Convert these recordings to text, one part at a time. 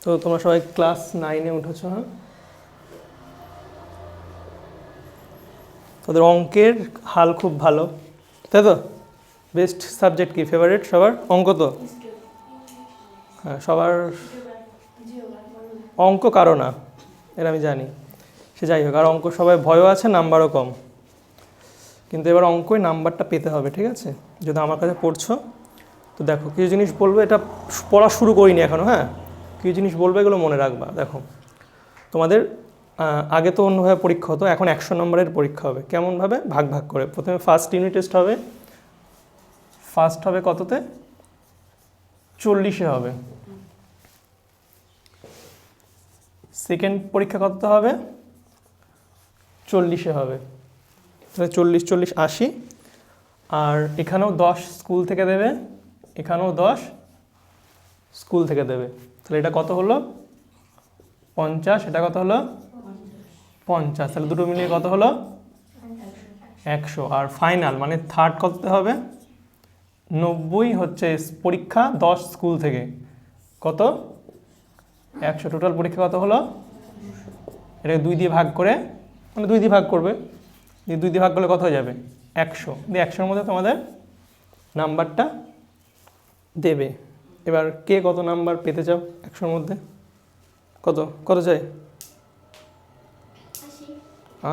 তো তোমরা সবাই ক্লাস 9-এ উঠেছো, হ্যাঁ? তোদের অঙ্কের হাল খুব ভালো, তাই তো? বেস্ট সাবজেক্ট কি ফেভারিট সবার? অঙ্ক তো? হ্যাঁ, সবার অঙ্ক কারো না, এর আমি জানি। সে যাই হোক, আর অঙ্ক সবাই ভয়ও আছে, নাম্বারও কম। কিন্তু এবার অঙ্কই নাম্বারটা পেতে হবে, ঠিক আছে? যদি আমার কাছে পড়ছো তো দেখো কিছু জিনিস বলবো, এটা পড়া শুরু করিনি এখনও, হ্যাঁ? কিছু জিনিস বলবো, এগুলো মনে রাখবা। দেখো তোমাদের আগে তো অন্যভাবে পরীক্ষা হতো, এখন 100 নম্বরের পরীক্ষা হবে। কেমনভাবে? ভাগ ভাগ করে। প্রথমে ফার্স্ট ইউনিট টেস্ট হবে, ফার্স্ট হবে কততে? 40-এ হবে। সেকেন্ড পরীক্ষা কততে হবে? 40-এ হবে। তাহলে 40, 40, 80। আর এখানেও 10 স্কুল থেকে দেবে, এখানেও 10 স্কুল থেকে দেবে। তাহলে এটা কত হলো? 50। এটা কত হলো? 50। তাহলে দুটো মিলিয়ে কত হলো? 100। আর ফাইনাল মানে থার্ড কততে হবে? 90 হচ্ছে পরীক্ষা 10 স্কুল থেকে। কত? 100। টোটাল পরীক্ষা কত হলো? এটাকে 2 দিয়ে ভাগ করে, মানে 2 দিয়ে ভাগ করবে, 2 দিয়ে ভাগ করলে কত হয়ে যাবে? 100। দিয়ে 100-এর মধ্যে তোমাদের নাম্বারটা দেবে। এবার কে কত নাম্বার পেতে চাও 100-এর মধ্যে? কত কত চাই?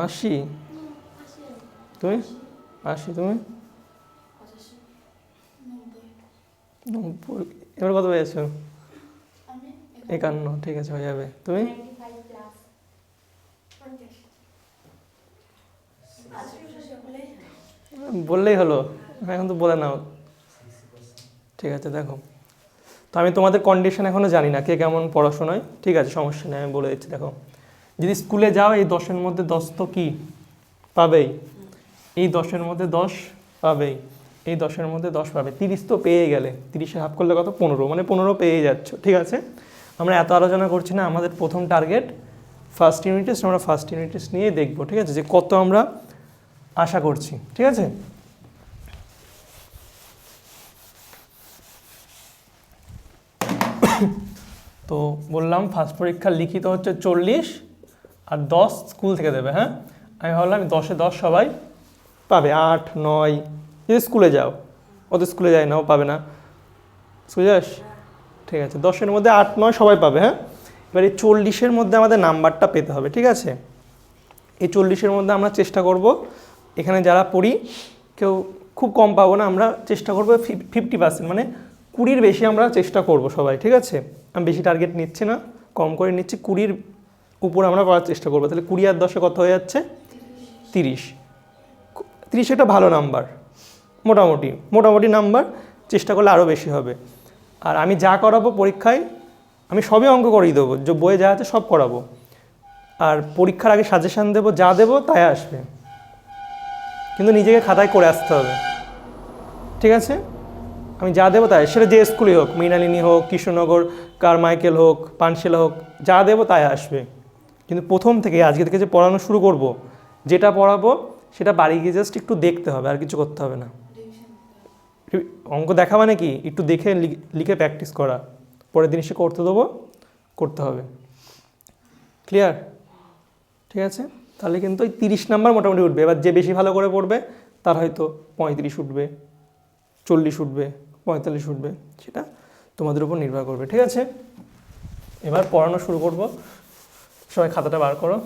80। তুমি 80, তুমি 90। এবার কত পেয়েছো? 51। ঠিক আছে, হয়ে যাবে। তুমি? বললেই হলো, এখন তো বলে নাও। ঠিক আছে, দেখো তো আমি তোমাদের কন্ডিশন এখনও জানি না কে কেমন পড়াশোনায়, ঠিক আছে, সমস্যা নেই, আমি বলে দিচ্ছি। দেখো যদি স্কুলে যাও, এই 10-এর মধ্যে 10 তো কি পাবেই, এই 10-এর মধ্যে 10 পাবেই, এই 10-এর মধ্যে 10 পাবে, 30 তো পেয়ে গেলে। 30-এ হাফ করলে কত? 15, মানে 15 পেয়ে যাচ্ছ, ঠিক আছে? আমরা এত আলোচনা করছি না, আমাদের প্রথম টার্গেট ফার্স্ট ইউনিট টেস্ট। আমরা ফার্স্ট ইউনিট টেস্ট নিয়েই দেখবো, ঠিক আছে, যে কত আমরা আশা করছি, ঠিক আছে? তো বললাম ফার্স্ট পরীক্ষার লিখিত হচ্ছে 40, আর 10 স্কুল থেকে দেবে, হ্যাঁ? আমি ভাবলাম 10-এ 10 সবাই পাবে। 8, 9 যদি স্কুলে যাও, ওদের স্কুলে যায় না, ও পাবে না। স্কুলে যাস? ঠিক আছে, 10-এর মধ্যে 8, 9 সবাই পাবে, হ্যাঁ? এবার এই 40-এর মধ্যে আমাদের নাম্বারটা পেতে হবে, ঠিক আছে? এই 40-এর মধ্যে আমরা চেষ্টা করব, এখানে যারা পড়ি কেউ খুব কম পাবো না, আমরা চেষ্টা করবো 50%, মানে 20-র বেশি আমরা চেষ্টা করব সবাই, ঠিক আছে? আমি বেশি টার্গেট নিচ্ছি না, কম করে নিচ্ছি। 20-র উপর আমরা পাওয়ার চেষ্টা করবো। তাহলে 20 আর 10-এ কত হয়ে যাচ্ছে? 30। 30 একটা ভালো নাম্বার, মোটামুটি নাম্বার। চেষ্টা করলে আরও বেশি হবে। আর আমি যা করাবো পরীক্ষায়, আমি সবই অঙ্ক করিয়ে দেবো, যে বইয়ে যা আছে সব করাবো। আর পরীক্ষার আগে সাজেশান দেবো, যা দেবো তাই আসবে, কিন্তু নিজেকে খাতায় করে আসতে হবে, ঠিক আছে? আমি যা দেবো তাই, সেটা যে স্কুলে হোক, মৃণালিনী হোক, কৃষ্ণনগর, কারমাইকেল হোক, পানশিলা হোক, যা দেবো তাই আসবে। কিন্তু প্রথম থেকে, আজকে থেকে যে পড়ানো শুরু করব, যেটা পড়াবো সেটা বাড়ি গিয়ে জাস্ট একটু দেখতে হবে, আর কিছু করতে হবে না। অঙ্ক দেখা মানে কি? একটু দেখে লিখে প্র্যাকটিস করা, পরের দিন এসে করতে হবে। ক্লিয়ার? ঠিক আছে, তাহলে কিন্তু ওই 30 নাম্বার মোটামুটি উঠবে। এবার যে বেশি ভালো করে পড়বে তার হয়তো 35 উঠবে, 40 উঠবে, 45 উঠবে, সেটা তোমাদের উপর নির্ভর করবে, ঠিক আছে? এবার পড়ানো শুরু করব। সবাই খাতাটা বার করো।